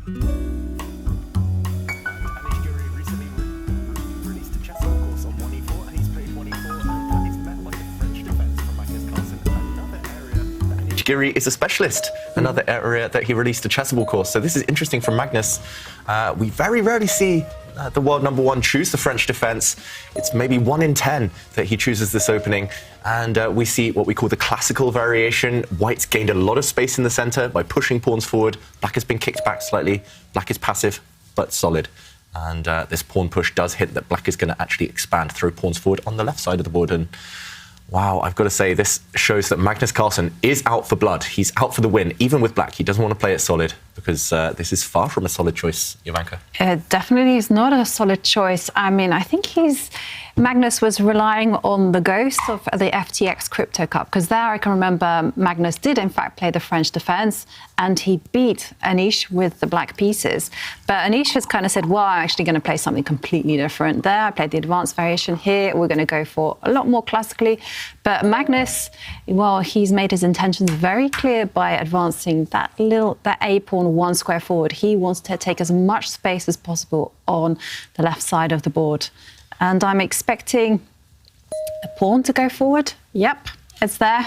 Anish Giri recently released a chessable course on 1e4, and he's played 1e4, and that is met like a French defense from Magnus Carlsen. Another area that Anish Giri is a specialist, another area that he released a chessable course. So this is interesting from Magnus. We very rarely see the world number one choose the French defense. It's maybe 1 in 10 that he chooses this opening. And we see what we call the classical variation. White's gained a lot of space in the center by pushing pawns forward. Black has been kicked back slightly. Black is passive, but solid. And this pawn push does hint that Black is going to actually expand, throw pawns forward on the left side of the board. And wow, I've got to say, this shows that Magnus Carlsen is out for blood. He's out for the win, even with Black. He doesn't want to play it solid, because this is far from a solid choice, Jovanka. It definitely is not a solid choice. I mean, I think Magnus was relying on the ghost of the FTX Crypto Cup, because there I can remember Magnus did in fact play the French defense, and he beat Anish with the black pieces. But Anish has kind of said, well, I'm actually going to play something completely different there. I played the advanced variation here. We're going to go for a lot more classically. But Magnus, well, he's made his intentions very clear by advancing that A pawn 1 square forward. He wants to take as much space as possible on the left side of the board. And I'm expecting a pawn to go forward. Yep, it's there.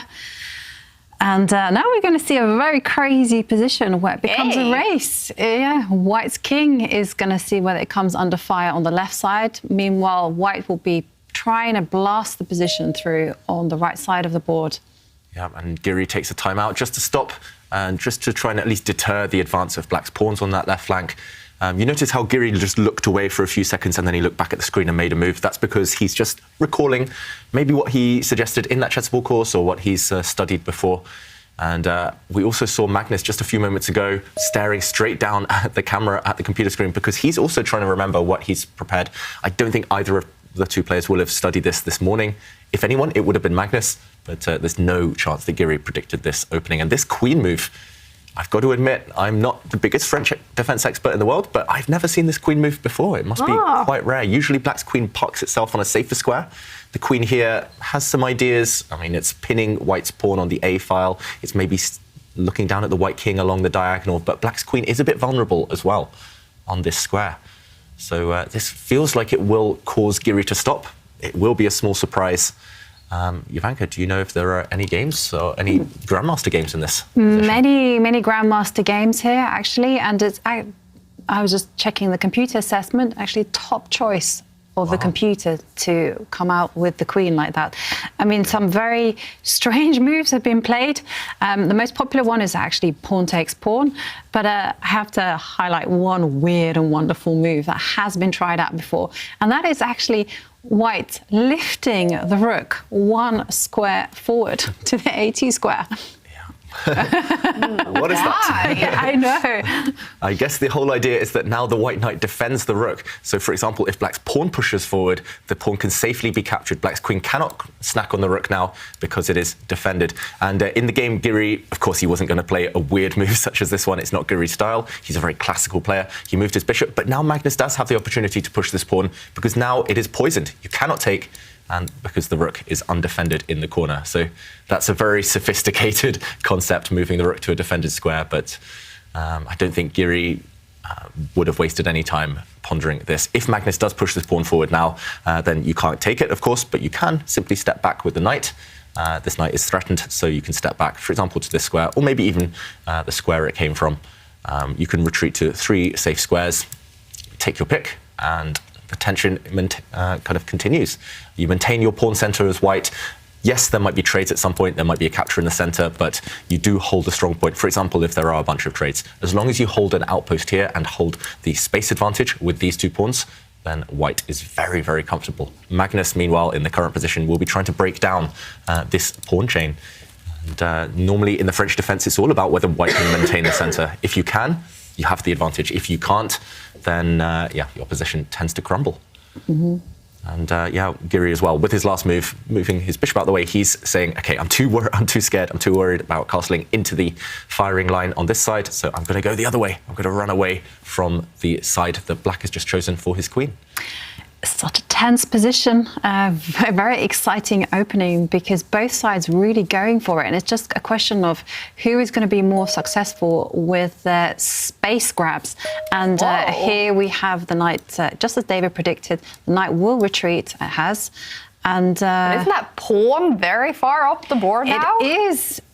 And now we're going to see a very crazy position where it becomes a race. Yeah, White's king is going to see whether it comes under fire on the left side. Meanwhile, White will be trying to blast the position through on the right side of the board. Yeah, and Giri takes a timeout just to stop and just to try and at least deter the advance of Black's pawns on that left flank. You notice how Giri just looked away for a few seconds and then he looked back at the screen and made a move. That's because he's just recalling maybe what he suggested in that chessable course or what he's studied before. And we also saw Magnus just a few moments ago staring straight down at the camera at the computer screen because he's also trying to remember what he's prepared. I don't think either of the two players will have studied this morning. If anyone, it would have been Magnus, but there's no chance that Giri predicted this opening. And this queen move, I've got to admit, I'm not the biggest French defense expert in the world, but I've never seen this queen move before. It must be quite rare. Usually Black's queen parks itself on a safer square. The queen here has some ideas. I mean, it's pinning White's pawn on the A file. It's maybe looking down at the White king along the diagonal, but Black's queen is a bit vulnerable as well on this square. So this feels like it will cause Giri to stop. It will be a small surprise. Jovanka, do you know if there are any games or any Grandmaster games in this position? Many Grandmaster games here, actually. And it's, I was just checking the computer assessment, actually top choice of the computer to come out with the queen like that. I mean, some very strange moves have been played. The most popular one is actually pawn takes pawn, but I have to highlight one weird and wonderful move that has been tried out before, and that is actually White lifting the rook 1 square forward to the AT square. What is that? Yeah, I know. I guess the whole idea is that now the White knight defends the rook. So, for example, if Black's pawn pushes forward, the pawn can safely be captured. Black's queen cannot snack on the rook now because it is defended. And in the game, Giri, of course, he wasn't going to play a weird move such as this one. It's not Giri's style. He's a very classical player. He moved his bishop. But now Magnus does have the opportunity to push this pawn because now it is poisoned. You cannot take, and because the rook is undefended in the corner. So that's a very sophisticated concept, moving the rook to a defended square, but I don't think Giri would have wasted any time pondering this. If Magnus does push this pawn forward now, then you can't take it, of course, but you can simply step back with the knight. This knight is threatened, so you can step back, for example, to this square, or maybe even the square it came from. You can retreat to 3 safe squares, take your pick, and the tension kind of continues. You maintain your pawn center as White. Yes, there might be trades at some point. There might be a capture in the center, but you do hold a strong point. For example, if there are a bunch of trades, as long as you hold an outpost here and hold the space advantage with these 2 pawns, then White is very, very comfortable. Magnus, meanwhile, in the current position, will be trying to break down this pawn chain. And normally in the French defense, it's all about whether White can maintain the center. If you can, you have the advantage. If you can't, then yeah, your position tends to crumble. And yeah, Giri as well, with his last move, moving his bishop out of the way, he's saying, okay, I'm too scared, I'm too worried about castling into the firing line on this side, so I'm going to go the other way. I'm going to run away from the side that Black has just chosen for his queen. such a tense position, a very exciting opening because both sides really going for it. And it's just a question of who is going to be more successful with the space grabs. And here we have the knight, just as David predicted, the knight will retreat, it has. And isn't that pawn very far up the board now?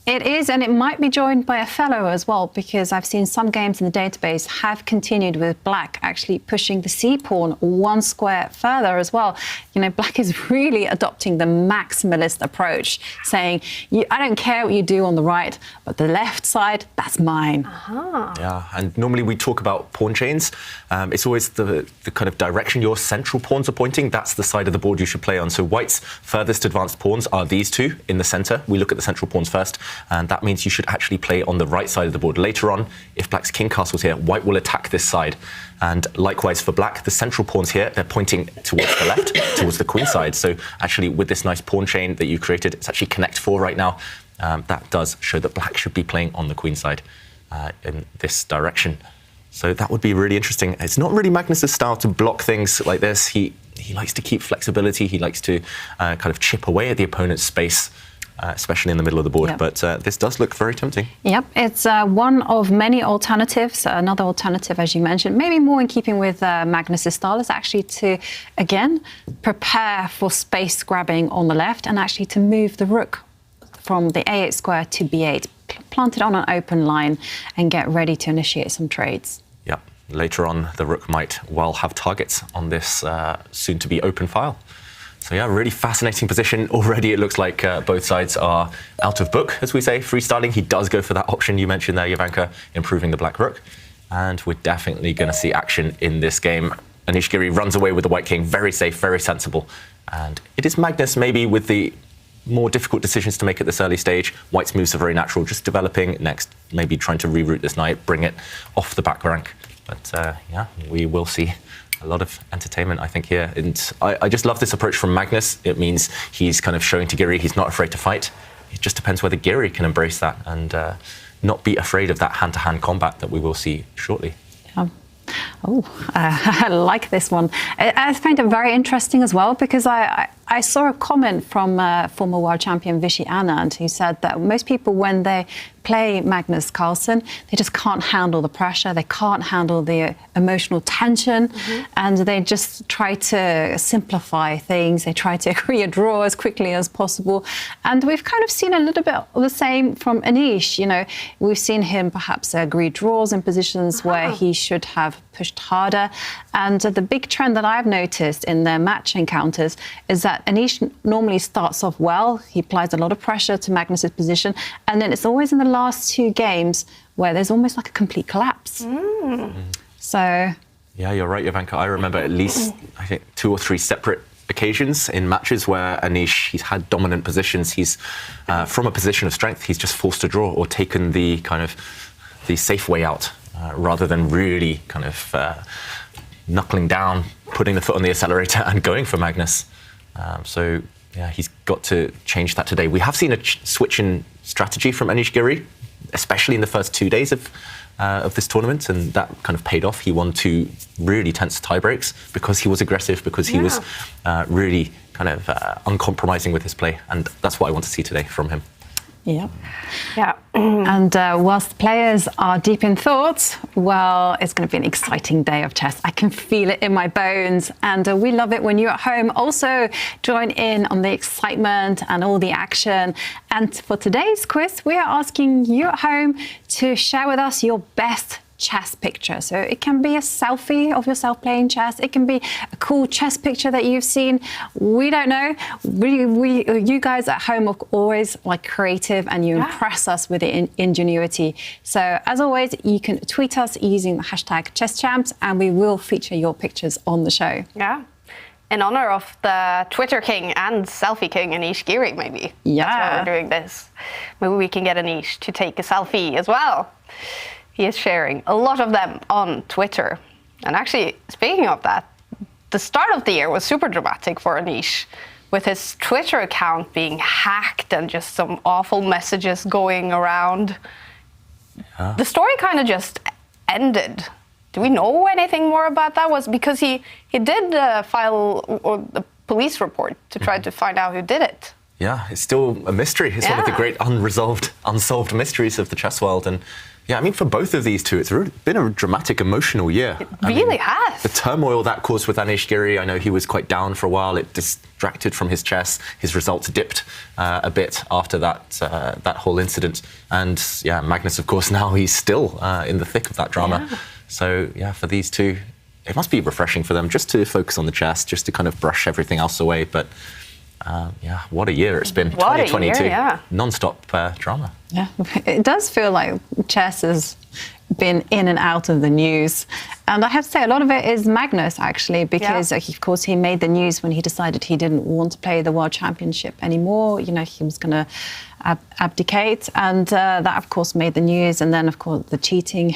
It is, and it might be joined by a fellow as well, because I've seen some games in the database have continued with black actually pushing the c-pawn one square further as well. You know, black is really adopting the maximalist approach, saying, I don't care what you do on the right, but the left side, that's mine. Yeah, and normally we talk about pawn chains. It's always the kind of direction your central pawns are pointing. That's the side of the board you should play on. So white's furthest advanced pawns are these two in the center. We look at the central pawns first. And that means you should actually play on the right side of the board. Later on, if black's king castle's here, white will attack this side. And likewise for black, the central pawns here, they're pointing towards the left, towards the queen side. So actually with this nice pawn chain that you created, it's actually connect 4 right now. That does show that black should be playing on the queen side in this direction. So that would be really interesting. It's not really Magnus's style to block things like this. He likes to keep flexibility. He likes to kind of chip away at the opponent's space. Especially in the middle of the board, yep. But this does look very tempting. Yep, it's one of many alternatives. Another alternative, as you mentioned, maybe more in keeping with Magnus's style, is actually to, again, prepare for space grabbing on the left and actually to move the rook from the A8 square to B8, plant it on an open line and get ready to initiate some trades. Yep, later on, the rook might well have targets on this soon-to-be open file. So yeah, really fascinating position. Already it looks like both sides are out of book, as we say, freestyling. He does go for that option you mentioned there, Jovanka, improving the black rook. And we're definitely going to see action in this game. Anish Giri runs away with the white king, very safe, very sensible. And it is Magnus maybe with the more difficult decisions to make at this early stage. White's moves are very natural, just developing. Next, maybe trying to reroute this knight, bring it off the back rank. But yeah, we will see a lot of entertainment, I think, here. And I just love this approach from Magnus. It means he's kind of showing to Giri he's not afraid to fight. It just depends whether Giri can embrace that and not be afraid of that hand-to-hand combat that we will see shortly. I like this one. I find it very interesting as well because I saw a comment from former world champion Vishy Anand who said that most people, when they play Magnus Carlsen, they just can't handle the pressure, they can't handle the emotional tension, and they just try to simplify things, they try to agree a draw as quickly as possible. And we've kind of seen a little bit of the same from Anish. You know, we've seen him perhaps agree draws in positions where he should have pushed harder. And the big trend that I've noticed in their match encounters is that Anish normally starts off well. He applies a lot of pressure to Magnus's position, and then it's always in the last 2 games where there's almost like a complete collapse. So yeah, you're right, Jovanka. I remember at least, I think, 2 or 3 separate occasions in matches where Anish, he's had dominant positions. He's from a position of strength, he's just forced to draw or taken the kind of the safe way out rather than really kind of knuckling down, putting the foot on the accelerator and going for Magnus. So yeah, he's got to change that today. We have seen a switch in strategy from Anish Giri, especially in the first 2 days of this tournament, and that kind of paid off. He won 2 really tense tiebreaks because he was aggressive, because he was really kind of uncompromising with his play, and that's what I want to see today from him. Yeah. And whilst the players are deep in thought, well, it's going to be an exciting day of chess. I can feel it in my bones. And we love it when you at home also join in on the excitement and all the action. And for today's quiz, we are asking you at home to share with us your best chess picture. So it can be a selfie of yourself playing chess. It can be a cool chess picture that you've seen. We don't know. You guys at home are always like creative, and you impress us with the ingenuity. So as always, you can tweet us using the hashtag #ChessChamps, and we will feature your pictures on the show. Yeah. In honor of the Twitter king and selfie king, Anish Giri, maybe. Yeah. That's why we're doing this. Maybe we can get Anish to take a selfie as well. He is sharing a lot of them on Twitter. And actually, speaking of that, the start of the year was super dramatic for Anish, with his Twitter account being hacked and just some awful messages going around. The story kind of just ended Do we know anything more about that? Was because he did file the police report to try to find out who did it. Yeah, it's still a mystery. It's one of the great unsolved mysteries of the chess world. And yeah, I mean, for both of these two, it's really been a dramatic, emotional year. It really has. The turmoil that caused with Anish Giri, I know he was quite down for a while. It distracted from his chess. His results dipped a bit after that whole incident. And yeah, Magnus, of course, now he's still in the thick of that drama. Yeah. So yeah, for these two, it must be refreshing for them just to focus on the chess, just to kind of brush everything else away. But yeah, what a year it's been. What 2022, a year, yeah. Non-stop drama. Yeah, it does feel like chess has been in and out of the news. And I have to say, a lot of it is Magnus, actually, because, of course, he made the news when he decided he didn't want to play the World Championship anymore. You know, he was going to abdicate. And that, of course, made the news. And then, of course, the cheating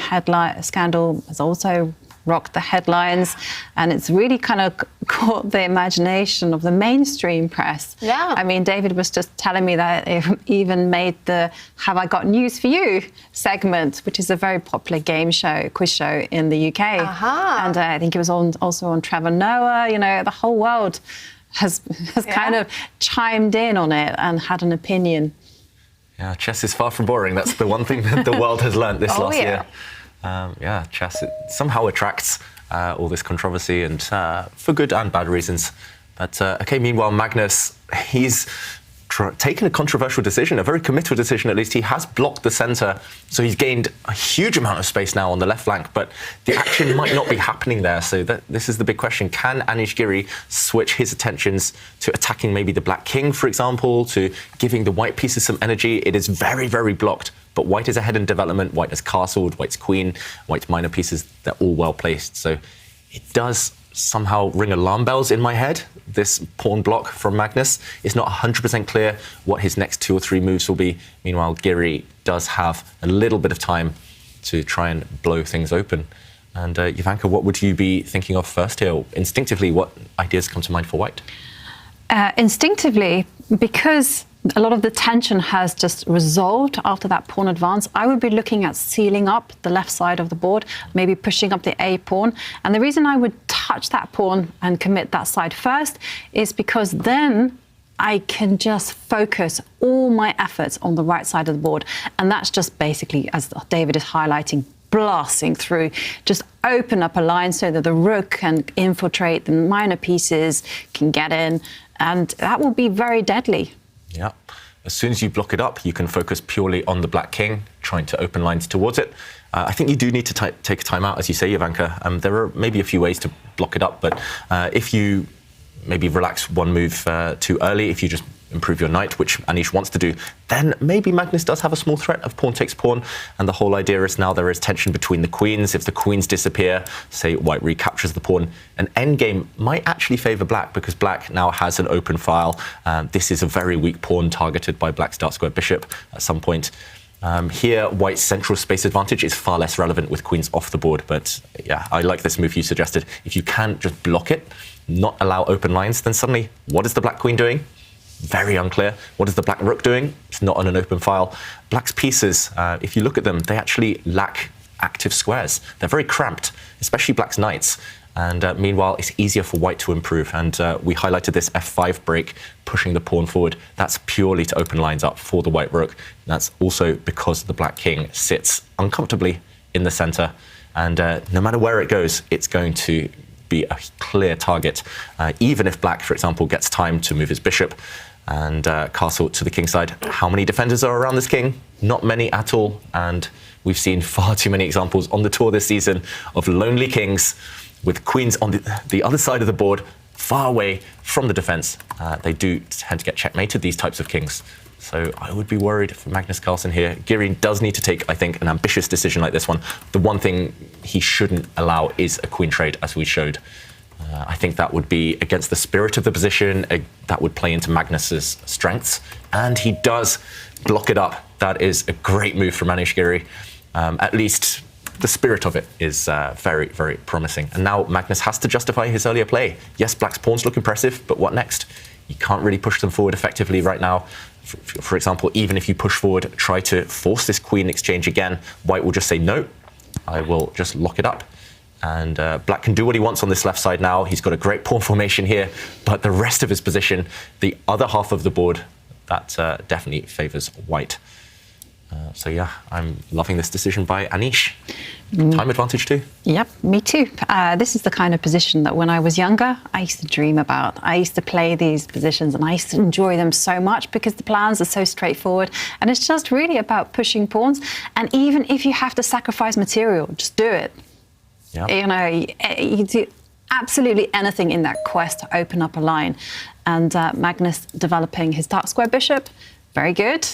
scandal has also rocked the headlines, and it's really kind of caught the imagination of the mainstream press. Yeah. I mean, David was just telling me that it even made the Have I Got News For You segment, which is a very popular quiz show in the UK. And I think it was also on Trevor Noah. You know, the whole world has kind of chimed in on it and had an opinion. Yeah, chess is far from boring. That's the one thing that the world has learned this last year. Yeah, chess it somehow attracts all this controversy, and for good and bad reasons. But okay, meanwhile, Magnus, he's taken a controversial decision, a very committal decision at least. He has blocked the centre, so he's gained a huge amount of space now on the left flank, but the action might not be happening there. So this is the big question. Can Anish Giri switch his attentions to attacking maybe the black king, for example, to giving the white pieces some energy? It is very, very blocked. But white is ahead in development. White has castled, white's queen, white's minor pieces, they're all well placed. So it does somehow ring alarm bells in my head, this pawn block from Magnus. It's not 100% clear what his next 2 or 3 moves will be. Meanwhile, Giri does have a little bit of time to try and blow things open. And Ivanka, what would you be thinking of first here? Instinctively, what ideas come to mind for white? Instinctively, because a lot of the tension has just resolved after that pawn advance, I would be looking at sealing up the left side of the board, maybe pushing up the A pawn. And the reason I would touch that pawn and commit that side first is because then I can just focus all my efforts on the right side of the board. And that's just basically, as David is highlighting, blasting through, just open up a line so that the rook can infiltrate, the minor pieces can get in, and that will be very deadly. Yeah. As soon as you block it up, you can focus purely on the black king, trying to open lines towards it. I think you do need to take a time out, as you say, Ivanka. There are maybe a few ways to block it up, but if you maybe relax one move too early, if you just improve your knight, which Anish wants to do, then maybe Magnus does have a small threat of pawn takes pawn. And the whole idea is now there is tension between the queens. If the queens disappear, say white recaptures the pawn, an endgame might actually favour black because black now has an open file. This is a very weak pawn targeted by black's dark square bishop at some point. Here, white's central space advantage is far less relevant with queens off the board. But yeah, I like this move you suggested. If you can just block it, not allow open lines, then suddenly, what is the black queen doing? Very unclear. What is the black rook doing? It's not on an open file. Black's pieces, if you look at them, they actually lack active squares. They're very cramped, especially black's knights. And meanwhile, it's easier for white to improve. And we highlighted this f5 break, pushing the pawn forward. That's purely to open lines up for the white rook. That's also because the black king sits uncomfortably in the center. And no matter where it goes, it's going to be a clear target. Even if black, for example, gets time to move his bishop and castle to the king side. How many defenders are around this king? Not many at all. And we've seen far too many examples on the tour this season of lonely kings with queens on the other side of the board, far away from the defense. They do tend to get checkmated, these types of kings. So I would be worried for Magnus Carlsen here. Giri does need to take, I think, an ambitious decision like this one. The one thing he shouldn't allow is a queen trade, as we showed. I think that would be against the spirit of the position. That would play into Magnus's strengths. And he does block it up. That is a great move from Anish Giri. At least the spirit of it is very, very promising. And now Magnus has to justify his earlier play. Yes, black's pawns look impressive, but what next? You can't really push them forward effectively right now. For example, even if you push forward, try to force this queen exchange again, white will just say, no, I will just lock it up. And Black can do what he wants on this left side now. He's got a great pawn formation here, but the rest of his position, the other half of the board, that definitely favors White. So yeah, I'm loving this decision by Anish. Time advantage too? Yep, me too. This is the kind of position that when I was younger, I used to dream about. I used to play these positions and I used to enjoy them so much because the plans are so straightforward. And it's just really about pushing pawns. And even if you have to sacrifice material, just do it. Yep. You know, you do absolutely anything in that quest to open up a line. And Magnus developing his dark square bishop, very good.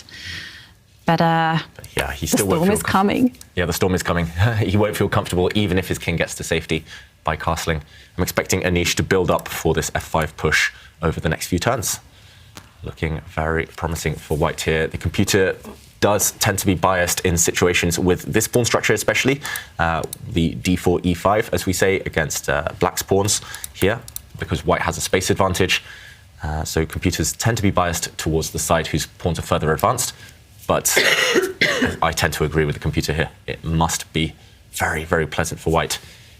But yeah, he still the storm is coming. Yeah, the storm is coming. He won't feel comfortable even if his king gets to safety by castling. I'm expecting Anish to build up for this f5 push over the next few turns. Looking very promising for White here. The computer does tend to be biased in situations with this pawn structure especially, the d4, e5, as we say, against Black's pawns here, because White has a space advantage. So computers tend to be biased towards the side whose pawns are further advanced. But I tend to agree with the computer here. It must be very, very pleasant for White.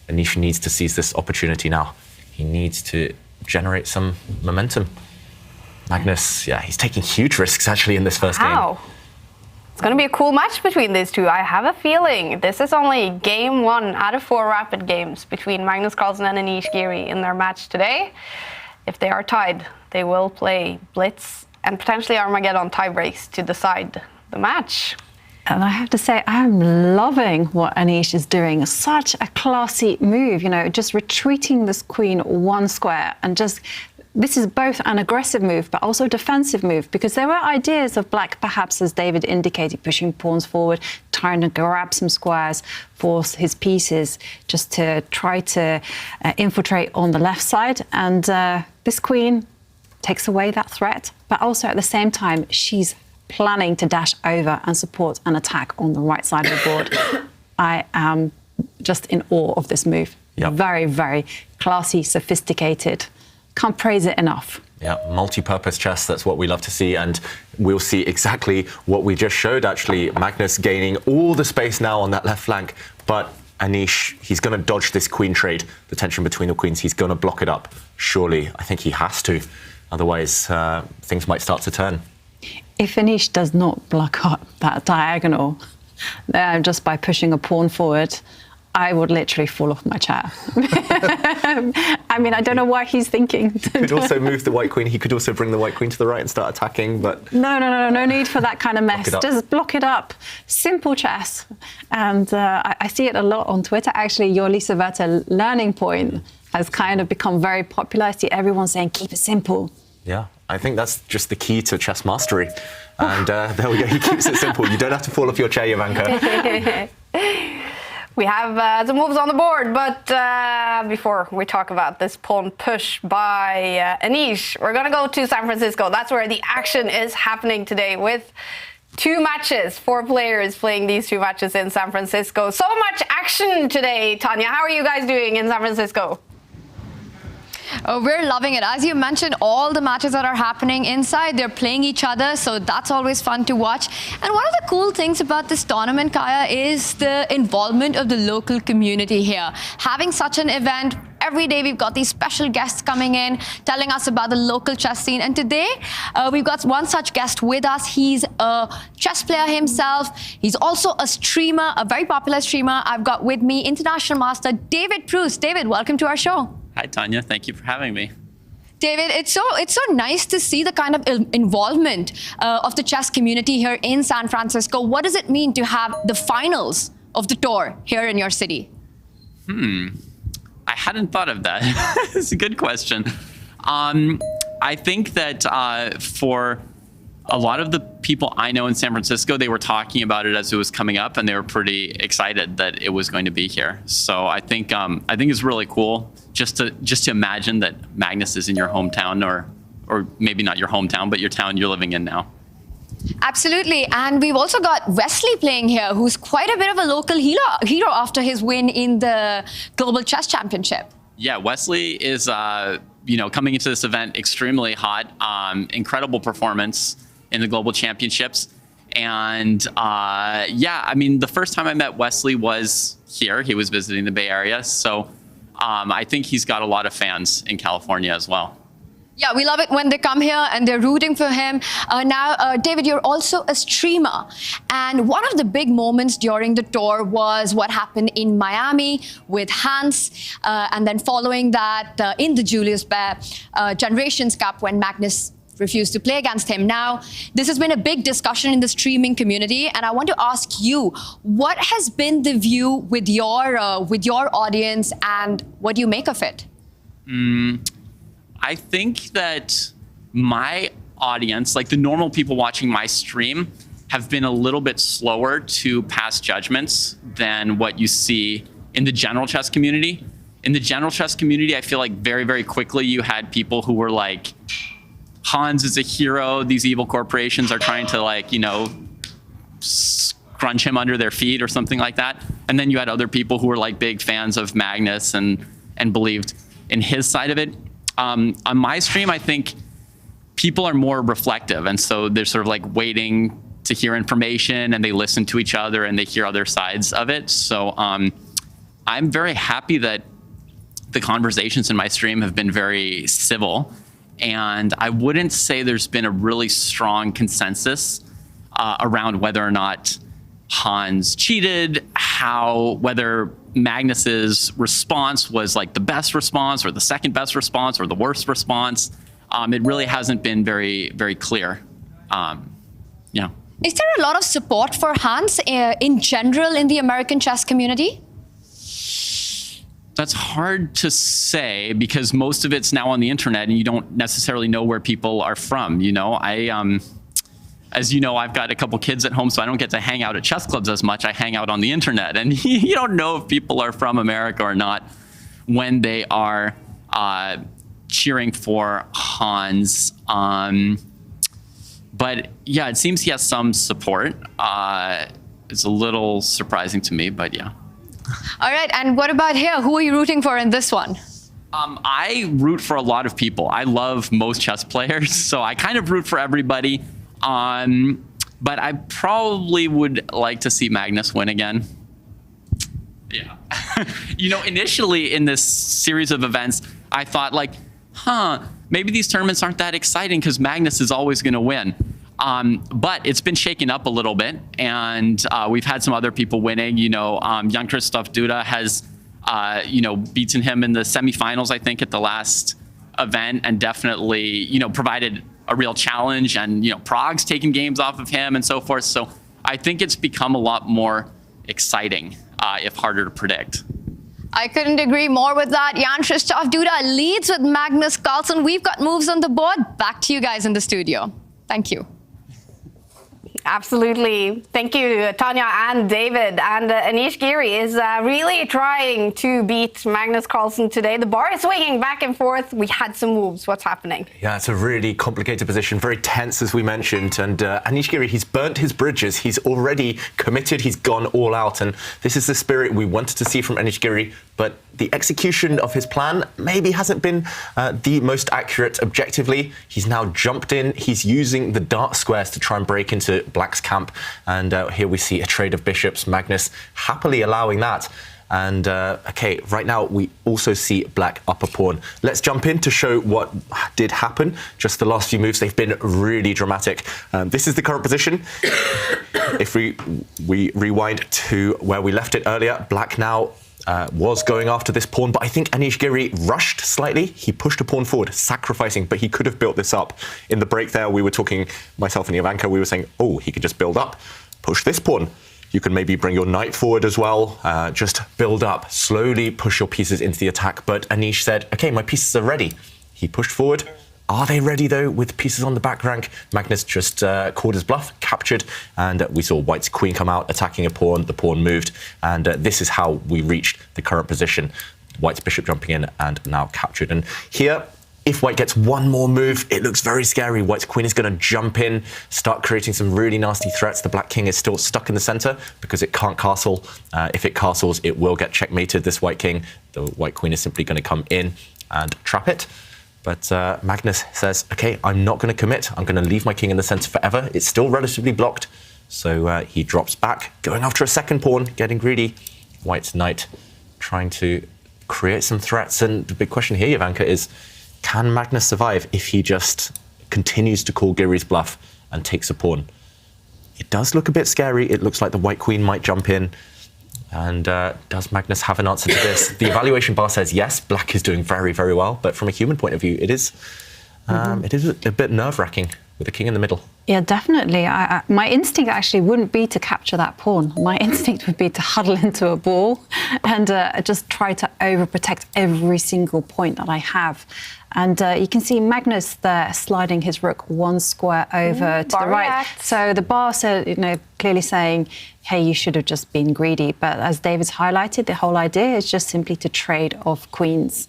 Anish needs to seize this opportunity now. He needs to generate some momentum. Magnus, yeah, he's taking huge risks actually in this first game. It's going to be a cool match between these two. I have a feeling this is only game 1 out of 4 rapid games between Magnus Carlsen and Anish Giri in their match today. If they are tied, they will play Blitz and potentially Armageddon tiebreaks to decide the match. And I have to say, I'm loving what Anish is doing. Such a classy move, you know, just retreating this queen 1 square and just, this is both an aggressive move, but also a defensive move, because there were ideas of Black, perhaps, as David indicated, pushing pawns forward, trying to grab some squares, force his pieces, just to try to infiltrate on the left side. And this queen takes away that threat, but also at the same time, she's planning to dash over and support an attack on the right side of the board. I am just in awe of this move. Yep. Very, very classy, sophisticated. Can't praise it enough. Yeah, multi-purpose chess, that's what we love to see, and we'll see exactly what we just showed, actually. Magnus gaining all the space now on that left flank, but Anish, he's going to dodge this queen trade, the tension between the queens. He's going to block it up, surely. I think he has to. Otherwise, things might start to turn. If Anish does not block up that diagonal, just by pushing a pawn forward, I would literally fall off my chair. I mean, I don't know what he's thinking. He could also move the white queen. He could also bring the white queen to the right and start attacking, but... No need for that kind of mess. Just block it up. Simple chess. And I see it a lot on Twitter. Actually, your Lisa Werther learning point has kind of become very popular. I see everyone saying, keep it simple. Yeah, I think that's just the key to chess mastery. And there we go, he keeps it simple. You don't have to fall off your chair, Jovanka. We have the moves on the board, but before we talk about this pawn push by Anish, we're going to go to San Francisco. That's where the action is happening today with 2 matches, 4 players playing these 2 matches in San Francisco. So much action today, Tanya. How are you guys doing in San Francisco? We're loving it. As you mentioned, all the matches that are happening inside, they're playing each other, so that's always fun to watch. And one of the cool things about this tournament, Kaya, is the involvement of the local community here. Having such an event, every day we've got these special guests coming in, telling us about the local chess scene. And today, we've got one such guest with us. He's a chess player himself. He's also a streamer, a very popular streamer. I've got with me international master David Proust. David, welcome to our show. Hi, Tanya. Thank you for having me. David, it's so nice to see the kind of involvement of the chess community here in San Francisco. What does it mean to have the finals of the tour here in your city? I hadn't thought of that. It's a good question. I think that for a lot of the people I know in San Francisco, they were talking about it as it was coming up, and they were pretty excited that it was going to be here. So I think it's really cool just to imagine that Magnus is in your hometown, or maybe not your hometown, but your town you're living in now. Absolutely, and we've also got Wesley playing here, who's quite a bit of a local hero after his win in the Global Chess Championship. Yeah, Wesley is coming into this event extremely hot, incredible performance in the Global Championships. And yeah, I mean, the first time I met Wesley was here. He was visiting the Bay Area. So I think he's got a lot of fans in California as well. Yeah, we love it when they come here and they're rooting for him. Now, David, you're also a streamer. And one of the big moments during the tour was what happened in Miami with Hans. And then following that, in the Julius Baer Generations Cup, when Magnus refused to play against him. Now, this has been a big discussion in the streaming community. And I want to ask you, what has been the view with your audience and what do you make of it? I think that my audience, like the normal people watching my stream, have been a little bit slower to pass judgments than what you see in the general chess community. In the general chess community, I feel like very, very quickly you had people who were like, Hans is a hero, these evil corporations are trying to, like, you know, scrunch him under their feet or something like that. And then you had other people who were like big fans of Magnus and believed in his side of it. On my stream, I think people are more reflective. And so they're sort of like waiting to hear information and they listen to each other and they hear other sides of it. So I'm very happy that the conversations in my stream have been very civil. And I wouldn't say there's been a really strong consensus around whether or not Hans cheated, whether Magnus's response was like the best response or the second best response or the worst response. It really hasn't been very, very clear. Yeah. Is there a lot of support for Hans in general in the American chess community? That's hard to say because most of it's now on the internet and you don't necessarily know where people are from. You know, as you know, I've got a couple kids at home, so I don't get to hang out at chess clubs as much. I hang out on the internet, and you don't know if people are from America or not when they are cheering for Hans. But yeah, it seems he has some support. It's a little surprising to me, but yeah. All right, and what about here? Who are you rooting for in this one? I root for a lot of people. I love most chess players, so I kind of root for everybody. But I probably would like to see Magnus win again. Yeah. You know, initially in this series of events, I thought like, maybe these tournaments aren't that exciting because Magnus is always going to win. But it's been shaken up a little bit, and we've had some other people winning. You know, Jan Krzysztof Duda has, you know, beaten him in the semifinals, I think, at the last event, and definitely, you know, provided a real challenge. And, you know, Prague's taken games off of him and so forth. So I think it's become a lot more exciting, if harder to predict. I couldn't agree more with that. Jan Krzysztof Duda leads with Magnus Carlsen. We've got moves on the board. Back to you guys in the studio. Thank you. Absolutely. Thank you, Tanya and David. And Anish Giri is really trying to beat Magnus Carlsen today. The bar is swinging back and forth. We had some moves. What's happening? Yeah, it's a really complicated position, very tense, as we mentioned. And Anish Giri, he's burnt his bridges. He's already committed. He's gone all out. And this is the spirit we wanted to see from Anish Giri. But the execution of his plan maybe hasn't been the most accurate objectively. He's now jumped in. He's using the dark squares to try and break into Black's camp. And here we see a trade of bishops. Magnus happily allowing that. And OK, right now we also see Black up a pawn. Let's jump in to show what did happen. Just the last few moves, they've been really dramatic. This is the current position. If we rewind to where we left it earlier, Black now was going after this pawn, but I think Anish Giri rushed slightly. He pushed a pawn forward, sacrificing, but he could have built this up. In the break there, we were talking, myself and Ivanka, we were saying, oh, he could just build up, push this pawn. You can maybe bring your knight forward as well, just build up, slowly push your pieces into the attack. But Anish said, okay, my pieces are ready. He pushed forward. Are they ready, though, with pieces on the back rank? Magnus just called his bluff, captured, and we saw White's queen come out, attacking a pawn. The pawn moved, and this is how we reached the current position. White's bishop jumping in and now captured. And here, if White gets one more move, it looks very scary. White's queen is going to jump in, start creating some really nasty threats. The Black king is still stuck in the center because it can't castle. If it castles, it will get checkmated, this White king. The White queen is simply going to come in and trap it. But Magnus says, OK, I'm not going to commit. I'm going to leave my king in the center forever. It's still relatively blocked. So he drops back, going after a second pawn, getting greedy. White's knight, trying to create some threats. And the big question here, Jovanka, is can Magnus survive if he just continues to call Giri's bluff and takes a pawn? It does look a bit scary. It looks like the white queen might jump in. And does Magnus have an answer to this? The evaluation bar says yes, black is doing very, very well. But from a human point of view, it is a bit nerve-wracking with the king in the middle. Yeah, definitely. My instinct actually wouldn't be to capture that pawn. My instinct would be to huddle into a ball and just try to overprotect every single point that I have. And you can see Magnus there sliding his rook one square over to the right. reacts. So the bar said, clearly saying, hey, you should have just been greedy. But as David's highlighted, the whole idea is just simply to trade off queens.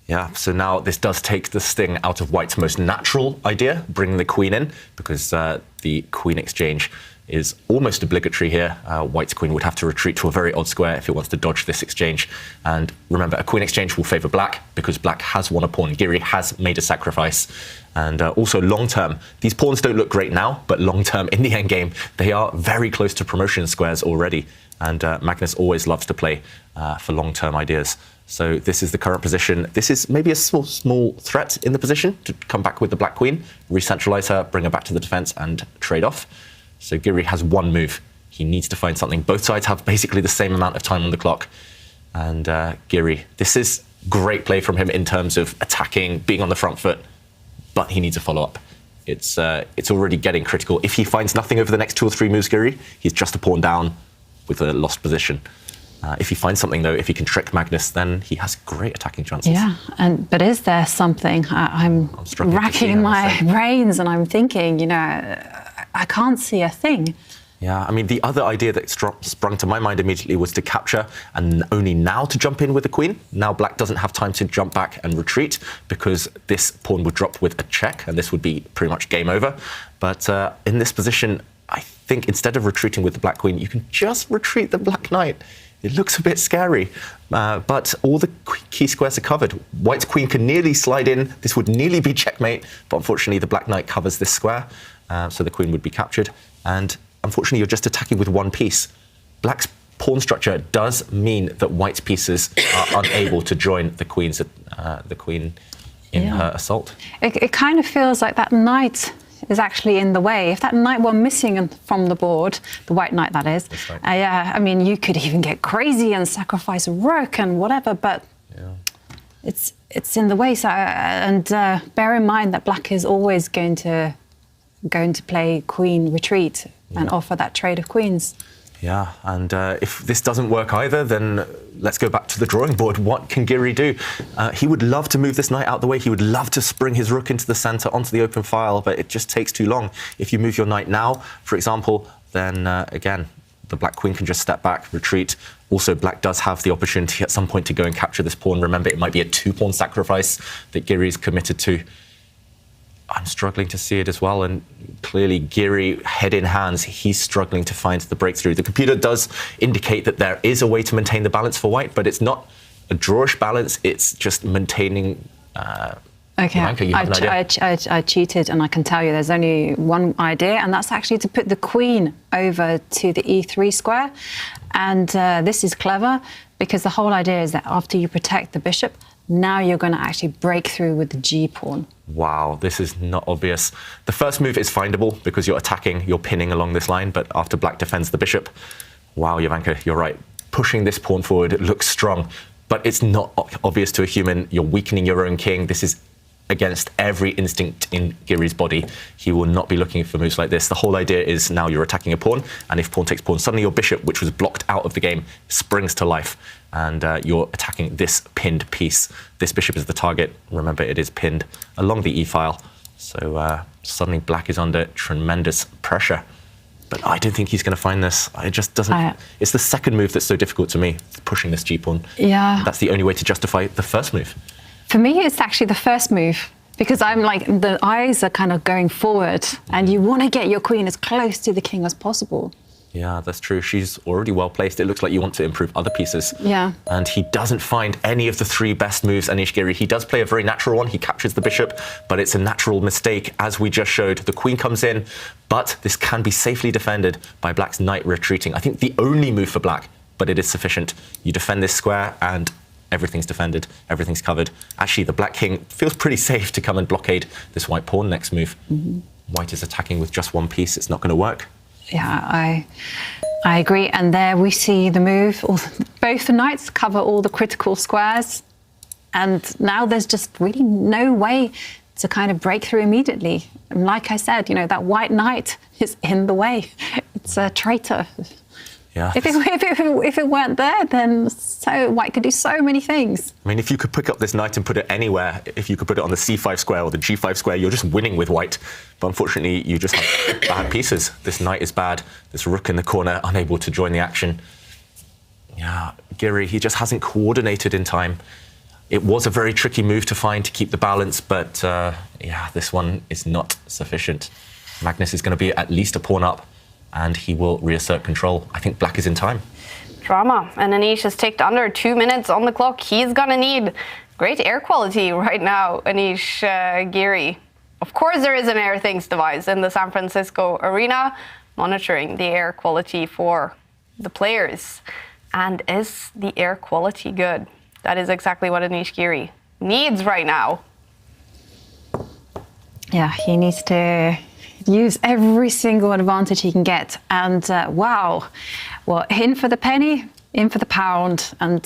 Yeah, so now this does take the sting out of White's most natural idea, bringing the queen in, because the queen exchange is almost obligatory here. White's queen would have to retreat to a very odd square if it wants to dodge this exchange. And remember, a queen exchange will favour black because black has won a pawn. Giri has made a sacrifice. And also long-term, these pawns don't look great now, but long-term in the endgame, they are very close to promotion squares already. And Magnus always loves to play for long-term ideas. So this is the current position. This is maybe a small threat in the position to come back with the black queen, re-centralize her, bring her back to the defense and trade off. So Giri has one move. He needs to find something. Both sides have basically the same amount of time on the clock. And Giri, this is great play from him in terms of attacking, being on the front foot, but he needs a follow-up. It's already getting critical. If he finds nothing over the next 2 or 3 moves, Giri, he's just a pawn down with a lost position. If he finds something, though, if he can trick Magnus, then he has great attacking chances. Yeah, but is there something? I'm racking my brains and I'm thinking, I can't see a thing. Yeah, I mean, the other idea that sprung to my mind immediately was to capture and only now to jump in with the queen. Now black doesn't have time to jump back and retreat because this pawn would drop with a check and this would be pretty much game over. But in this position, I think instead of retreating with the black queen, you can just retreat the black knight. It looks a bit scary, but all the key squares are covered. White's queen can nearly slide in. This would nearly be checkmate, but unfortunately the black knight covers this square, so the queen would be captured. And unfortunately, you're just attacking with one piece. Black's pawn structure does mean that White's pieces are unable to join the queen in her assault. It kind of feels like that knight is actually in the way. If that knight were missing from the board, the white knight that is, yeah, I mean, you could even get crazy and sacrifice a rook and whatever, but it's in the way. So, and bear in mind that black is always going to play queen retreat and offer that trade of queens. Yeah, and if this doesn't work either, then let's go back to the drawing board. What can Giri do? He would love to move this knight out the way. He would love to spring his rook into the center, onto the open file, but it just takes too long. If you move your knight now, for example, then again, the black queen can just step back, retreat. Also, black does have the opportunity at some point to go and capture this pawn. Remember, it might be a 2-pawn sacrifice that Giri is committed to. I'm struggling to see it as well, and clearly Giri, head in hands, he's struggling to find the breakthrough. The computer does indicate that there is a way to maintain the balance for white, but it's not a drawish balance, it's just maintaining... Okay, I cheated, and I can tell you there's only one idea, and that's actually to put the queen over to the e3 square. And this is clever, because the whole idea is that after you protect the bishop, now you're going to actually break through with the g-pawn. Wow, this is not obvious. The first move is findable because you're attacking, you're pinning along this line, but after black defends the bishop, wow, Jovanka, you're right. Pushing this pawn forward, it looks strong, but it's not obvious to a human. You're weakening your own king. This is against every instinct in Giri's body. He will not be looking for moves like this. The whole idea is now you're attacking a pawn, and if pawn takes pawn, suddenly your bishop, which was blocked out of the game, springs to life, and you're attacking this pinned piece. This bishop is the target. Remember, it is pinned along the e-file. So suddenly black is under tremendous pressure. But I don't think he's going to find this. It just doesn't... It's the second move that's so difficult to me, pushing this g-pawn. Yeah. That's the only way to justify the first move. For me, it's actually the first move, because I'm like, the eyes are kind of going forward, and you want to get your queen as close to the king as possible. Yeah, that's true. She's already well placed. It looks like you want to improve other pieces. Yeah. And he doesn't find any of the 3 best moves, Anish Giri. He does play a very natural one. He captures the bishop, but it's a natural mistake. As we just showed, the queen comes in, but this can be safely defended by black's knight retreating. I think the only move for black but it is sufficient. You defend this square and everything's defended, everything's covered. Actually, the black king feels pretty safe to come and blockade this white pawn next move. White is attacking with just one piece. It's not going to work. Yeah, I agree. And there we see the move. Both the knights cover all the critical squares. And now there's just really no way to kind of break through immediately. And like I said, you know, that white knight is in the way. It's a traitor. Yeah. If it weren't there, then white could do so many things. I mean, if you could pick up this knight and put it anywhere, if you could put it on the c5 square or the g5 square, you're just winning with white. But unfortunately, you just have bad pieces. This knight is bad. This rook in the corner, unable to join the action. Yeah, Giri, he just hasn't coordinated in time. It was a very tricky move to find to keep the balance, but yeah, this one is not sufficient. Magnus is going to be at least a pawn up, and he will reassert control. I think black is in time. Drama, and Anish has ticked under 2 minutes on the clock. He's gonna need great air quality right now, Anish Giri. Of course there is an air things device in the San Francisco arena, monitoring the air quality for the players. And is the air quality good? That is exactly what Anish Giri needs right now. Yeah, he needs to use every single advantage he can get. And wow, well, in for the penny, in for the pound. And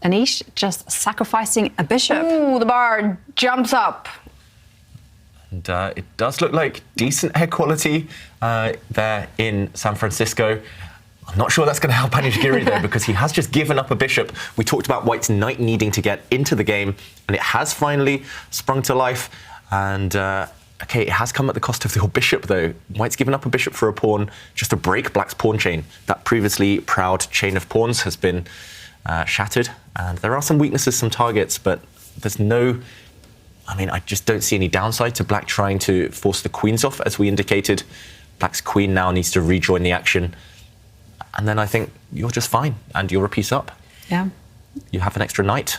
Anish just sacrificing a bishop. Ooh, the bar jumps up. And it does look like decent air quality there in San Francisco. I'm not sure that's going to help Anish Giri though, because he has just given up a bishop. We talked about white's knight needing to get into the game, and it has finally sprung to life. And okay, it has come at the cost of your bishop though. White's given up a bishop for a pawn just to break black's pawn chain. That previously proud chain of pawns has been shattered, and there are some weaknesses, some targets, but there's no, I mean, I just don't see any downside to black trying to force the queens off, as we indicated. Black's queen now needs to rejoin the action. And then I think you're just fine, and you're a piece up. Yeah. You have an extra knight.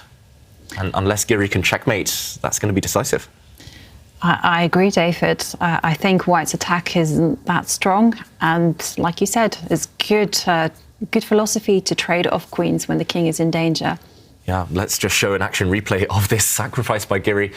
And unless Giri can checkmate, that's going to be decisive. I agree, David. I think white's attack isn't that strong. And like you said, it's good philosophy to trade off queens when the king is in danger. Yeah, let's just show an action replay of this sacrifice by Giri.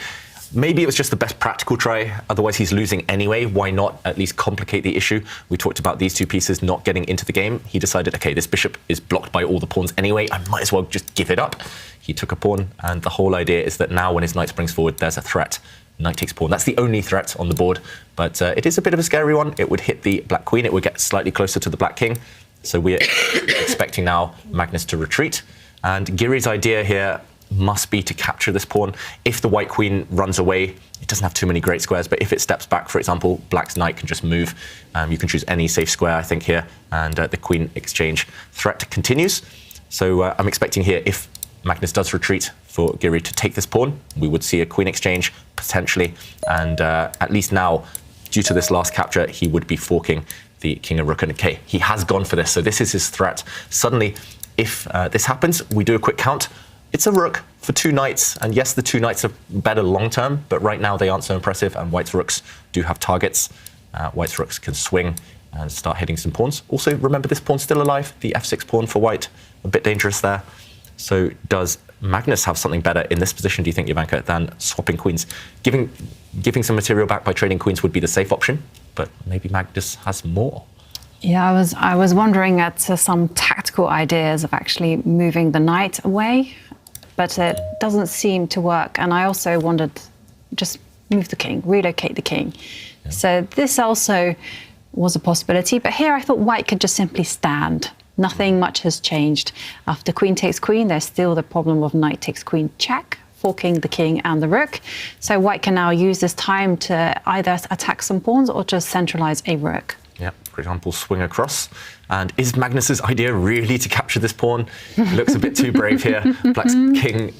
Maybe it was just the best practical try, otherwise he's losing anyway. Why not at least complicate the issue? We talked about these two pieces not getting into the game. He decided, okay, this bishop is blocked by all the pawns anyway, I might as well just give it up. He took a pawn, and the whole idea is that now when his knight springs forward, there's a threat. Knight takes pawn. That's the only threat on the board, but it is a bit of a scary one. It would hit the black queen. It would get slightly closer to the black king. So we're expecting now Magnus to retreat. And Giri's idea here must be to capture this pawn. If the white queen runs away, it doesn't have too many great squares, but if it steps back, for example, black's knight can just move. You can choose any safe square, I think, here, and the queen exchange threat continues. So I'm expecting here, if Magnus does retreat, for Giri to take this pawn, we would see a queen exchange, potentially, and at least now, due to this last capture, he would be forking the king and rook, and okay, he has gone for this, so this is his threat. Suddenly, if this happens, we do a quick count. It's a rook for two knights, and yes, the two knights are better long-term, but right now they aren't so impressive, and white's rooks do have targets. White's rooks can swing and start hitting some pawns. Also, remember, this pawn's still alive, the f6 pawn for white, a bit dangerous there. So does Magnus have something better in this position, do you think, Jovanka, than swapping queens? Giving some material back by trading queens would be the safe option, but maybe Magnus has more. Yeah, I was wondering at some tactical ideas of actually moving the knight away, but it doesn't seem to work. And I also wondered, just move the king, relocate the king. Yeah. So this also was a possibility, but here I thought white could just simply stand. Nothing much has changed. After queen takes queen, there's still the problem of knight takes queen check, forking the king and the rook. So white can now use this time to either attack some pawns or just centralize a rook. Yeah, for example, swing across. And is Magnus's idea really to capture this pawn? He looks a bit too brave here. Black's king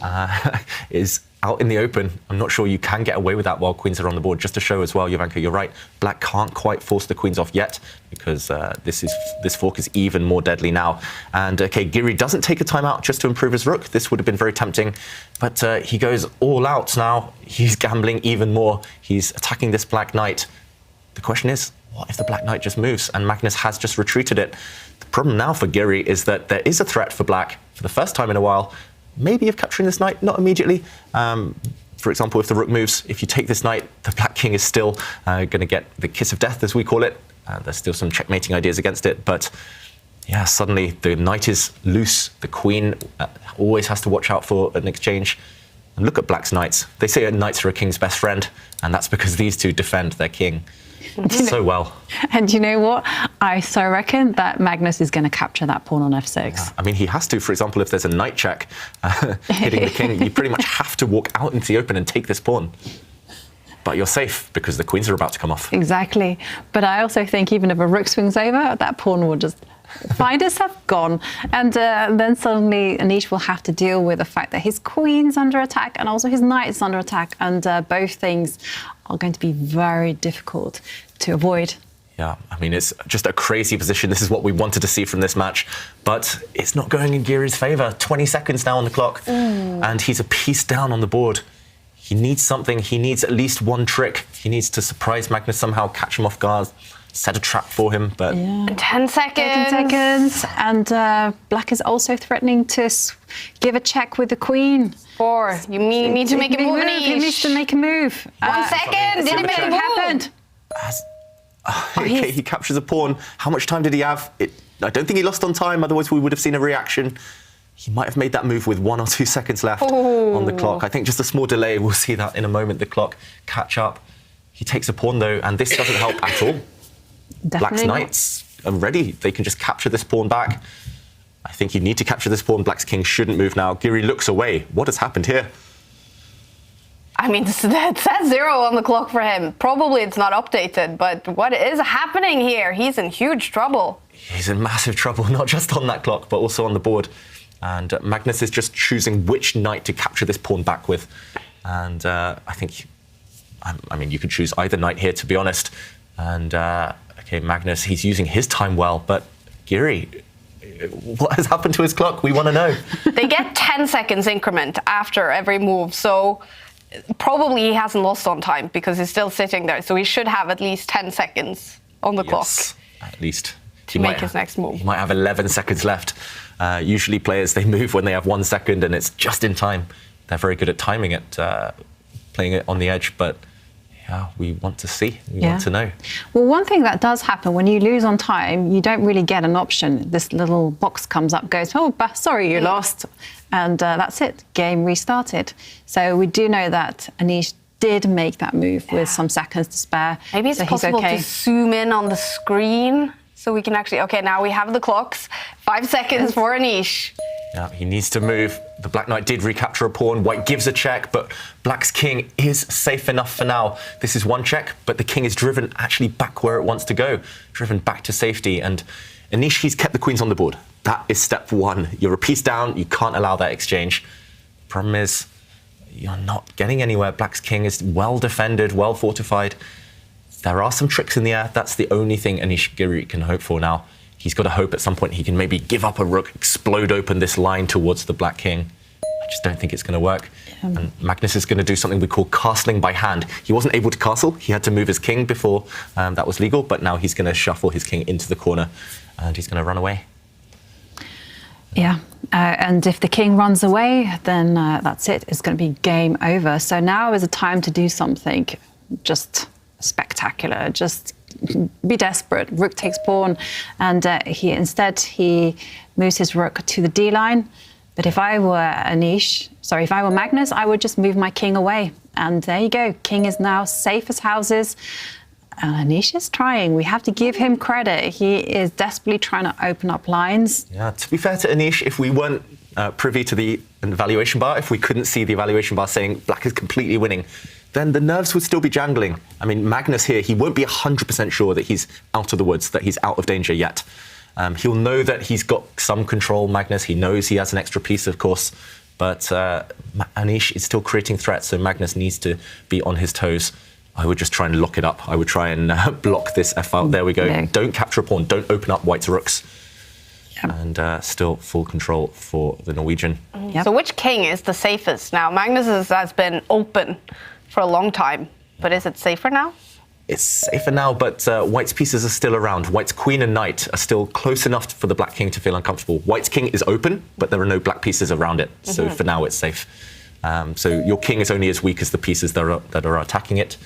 is out in the open. I'm not sure you can get away with that while queens are on the board. Just to show as well, Jovanka, you're right. Black can't quite force the queens off yet, because this fork is even more deadly now. And okay, Giri doesn't take a timeout just to improve his rook. This would have been very tempting, but he goes all out now. He's gambling even more. He's attacking this black knight. The question is, what if the black knight just moves? And Magnus has just retreated it. The problem now for Giri is that there is a threat for black for the first time in a while, maybe of capturing this knight, not immediately. For example, if the rook moves, if you take this knight, the black king is still going to get the kiss of death, as we call it. There's still some checkmating ideas against it, but yeah, suddenly the knight is loose. The queen always has to watch out for an exchange. And look at black's knights. They say knights are a king's best friend, and that's because these two defend their king so well. And you know what? I so reckon that Magnus is going to capture that pawn on f6. Yeah, I mean, he has to. For example, if there's a knight check hitting the king, you pretty much have to walk out into the open and take this pawn. But you're safe because the queens are about to come off. Exactly. But I also think even if a rook swings over, that pawn will just find itself gone. And then suddenly Anish will have to deal with the fact that his queen's under attack and also his knight's under attack. And both things are going to be very difficult to avoid. Yeah, I mean, it's just a crazy position. This is what we wanted to see from this match. But it's not going in Giri's favour. 20 seconds now on the clock. And he's a piece down on the board. He needs something. He needs at least one trick. He needs to surprise Magnus somehow, catch him off guard, set a trap for him. But 10 seconds. 10 seconds. And black is also threatening to give a check with the queen. 4. You need to make a move, Anish. He needs to make a move. 1 second. Did he make a move? Happened. Okay, he captures a pawn. How much time did he have? I don't think he lost on time, otherwise we would have seen a reaction. He might have made that move with 1 or 2 seconds left on the clock. I think just a small delay. We'll see that in a moment, the clock catch up. He takes a pawn, though, and this doesn't help at all. Black's knights are ready. They can just capture this pawn back. I think you need to capture this pawn. Black's king shouldn't move now. Giri looks away. What has happened here? I mean, it says 0 on the clock for him. Probably it's not updated, but what is happening here? He's in huge trouble. He's in massive trouble, not just on that clock, but also on the board. And Magnus is just choosing which knight to capture this pawn back with. And I think, I mean, you could choose either knight here, to be honest. And, okay, Magnus, he's using his time well, but Giri, what has happened to his clock? We want to know. They get 10 seconds increment after every move, so probably he hasn't lost on time because he's still sitting there. So he should have at least 10 seconds on the clock. At least. To make his next move. He might have 11 seconds left. Usually players, they move when they have 1 second and it's just in time. They're very good at timing it, playing it on the edge, but yeah, we want to see, we want to know. Well, one thing that does happen when you lose on time, you don't really get an option. This little box comes up, goes, oh, sorry, you lost. And that's it, game restarted. So we do know that Anish did make that move with some seconds to spare. Maybe it's possible to zoom in on the screen so we can actually, okay, now we have the clocks. 5 seconds for Anish. Yeah, he needs to move. The black knight did recapture a pawn. White gives a check, but black's king is safe enough for now. This is one check, but the king is driven actually back where it wants to go, driven back to safety. And Anish, he's kept the queens on the board. That is step one. You're a piece down. You can't allow that exchange. Problem is, you're not getting anywhere. Black's king is well defended, well fortified. There are some tricks in the air. That's the only thing Anish Giri can hope for now. He's got to hope at some point he can maybe give up a rook, explode open this line towards the black king. I just don't think it's going to work. And Magnus is going to do something we call castling by hand. He wasn't able to castle. He had to move his king before that was legal, but now he's going to shuffle his king into the corner and he's going to run away. Yeah, and if the king runs away, then that's it. It's going to be game over. So now is a time to do something just spectacular, just be desperate. Rook takes pawn, and he moves his rook to the D line. But if I were if I were Magnus, I would just move my king away. And there you go. King is now safe as houses. And Anish is trying. We have to give him credit. He is desperately trying to open up lines. Yeah, to be fair to Anish, if we weren't privy to the evaluation bar, if we couldn't see the evaluation bar saying black is completely winning, then the nerves would still be jangling. I mean, Magnus here, he won't be 100% sure that he's out of the woods, that he's out of danger yet. He'll know that he's got some control, Magnus. He knows he has an extra piece, of course. But Anish is still creating threats, so Magnus needs to be on his toes. I would just try and lock it up. I would try and block this F out. There we go. No. Don't capture a pawn. Don't open up white's rooks. Yep. And still full control for the Norwegian. Yep. So which king is the safest now? Magnus has been open for a long time, but is it safer now? It's safer now, but White's pieces are still around. White's queen and knight are still close enough for the black king to feel uncomfortable. White's king is open, but there are no black pieces around it. So for now, it's safe. So your king is only as weak as the pieces that are attacking it.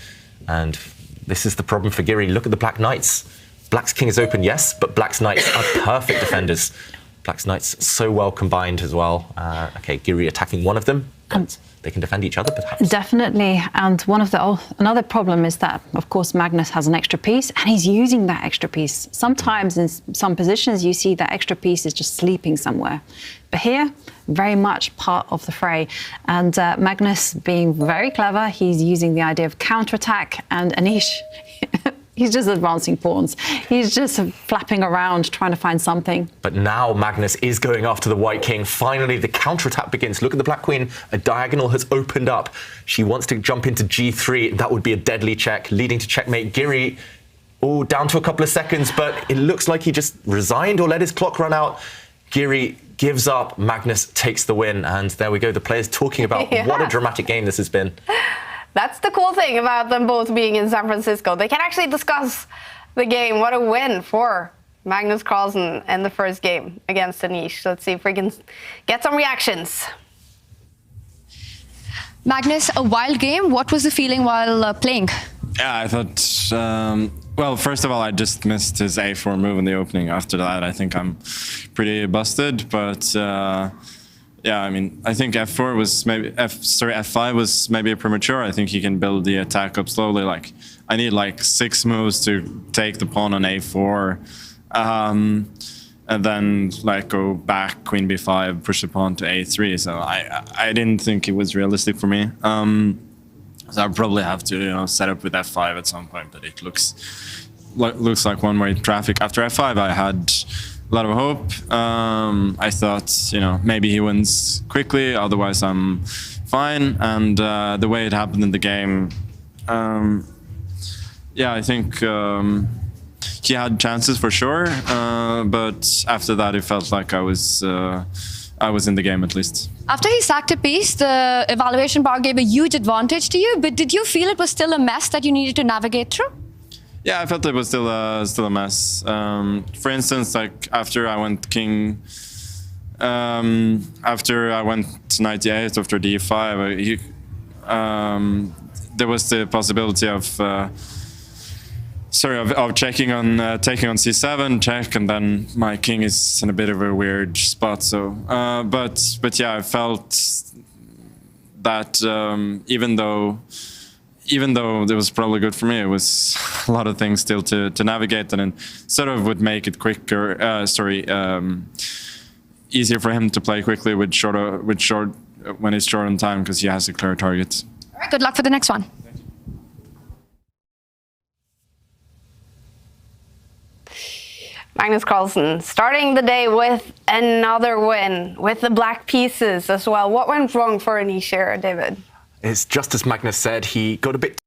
And this is the problem for Giri. Look at the black knights. Black's king is open, yes, but black's knights are perfect defenders. Black's knights so well combined as well. Okay, Giri attacking one of them. And they can defend each other, perhaps. Definitely. And another problem is that, of course, Magnus has an extra piece, and he's using that extra piece. Sometimes in some positions, you see that extra piece is just sleeping somewhere. But here, very much part of the fray. And Magnus, being very clever, he's using the idea of counterattack, and Anish, he's just advancing pawns. He's just flapping around, trying to find something. But now Magnus is going after the white king. Finally, the counterattack begins. Look at the black queen. A diagonal has opened up. She wants to jump into g3. That would be a deadly check, leading to checkmate. Giri, down to a couple of seconds, but it looks like he just resigned or let his clock run out. Giri gives up. Magnus takes the win. And there we go. The players talking about what a dramatic game this has been. That's the cool thing about them both being in San Francisco. They can actually discuss the game. What a win for Magnus Carlsen in the first game against Anish. Let's see if we can get some reactions. Magnus, a wild game. What was the feeling while playing? Yeah, I thought, well, first of all, I just missed his a4 move in the opening. After that, I think I'm pretty busted, but yeah, I mean, I think f4 was maybe, f5 was maybe premature. I think he can build the attack up slowly. Like, I need like 6 moves to take the pawn on a4, and then like go back, queen b5, push the pawn to a3. So I didn't think it was realistic for me. So I'll probably have to set up with f5 at some point. But it looks like one-way traffic. After f5, I had a lot of hope. I thought, maybe he wins quickly, otherwise I'm fine. And the way it happened in the game, yeah, I think he had chances for sure. But after that, it felt like I was in the game at least. After he sacked a piece, the evaluation bar gave a huge advantage to you. But did you feel it was still a mess that you needed to navigate through? Yeah, I felt it was still a mess. For instance, like after I went king, after I went to 98 after d5, there was the possibility of checking on taking on c7, check, and then my king is in a bit of a weird spot. So, but yeah, I felt that even though it was probably good for me, it was a lot of things still to navigate, and it sort of would make it quicker. Easier for him to play quickly when he's short on time, because he has a clear target. All right, good luck for the next one. Magnus Carlsen starting the day with another win, with the black pieces as well. What went wrong for Anish here, David? It's just as Magnus said, he got a bit